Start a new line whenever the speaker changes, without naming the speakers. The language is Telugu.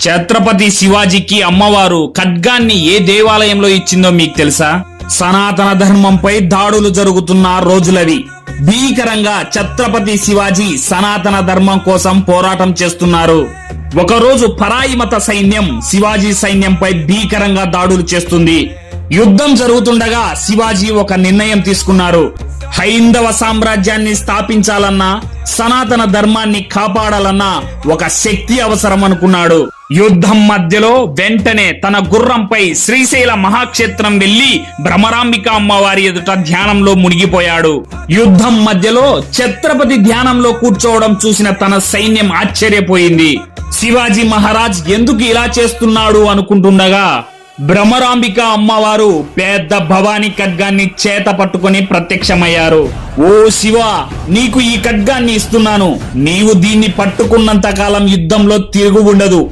ఛత్రపతి శివాజీకి అమ్మవారు ఖడ్గాన్ని ఏ దేవాలయంలో ఇచ్చిందో మీకు తెలుసా? సనాతన ధర్మంపై దాడులు జరుగుతున్న రోజులవి. భీకరంగా ఛత్రపతి శివాజీ సనాతన ధర్మం కోసం పోరాటం చేస్తున్నారు. ఒకరోజు పరాయి మత సైన్యం శివాజీ సైన్యంపై భీకరంగా దాడులు చేస్తుంది. యుద్ధం జరుగుతుండగా శివాజీ ఒక నిర్ణయం తీసుకున్నారు. హైందవ సామ్రాజ్యాన్ని స్థాపించాలన్నా, సనాతన ధర్మాన్ని కాపాడాలన్నా ఒక శక్తి అవసరం అనుకున్నాడు. యుద్ధం మధ్యలో వెంటనే తన గుర్రంపై శ్రీశైల మహాక్షేత్రం వెళ్లి భ్రమరాంబిక అమ్మవారి ఎదుట ధ్యానంలో మునిగిపోయాడు. యుద్ధం మధ్యలో ఛత్రపతి ధ్యానంలో కూర్చోవడం చూసిన తన సైన్యం ఆశ్చర్యపోయింది. శివాజీ మహారాజ్ ఎందుకు ఇలా చేస్తున్నాడు అనుకుంటుండగా భ్రమరాంబిక అమ్మవారు పెద్ద భవానీ ఖడ్గాన్ని చేత పట్టుకుని ప్రత్యక్షమయ్యారు. ఓ శివ, నీకు ఈ ఖడ్గాన్ని ఇస్తున్నాను. నీవు దీన్ని పట్టుకున్నంత కాలం యుద్ధంలో తిరుగు ఉండదు.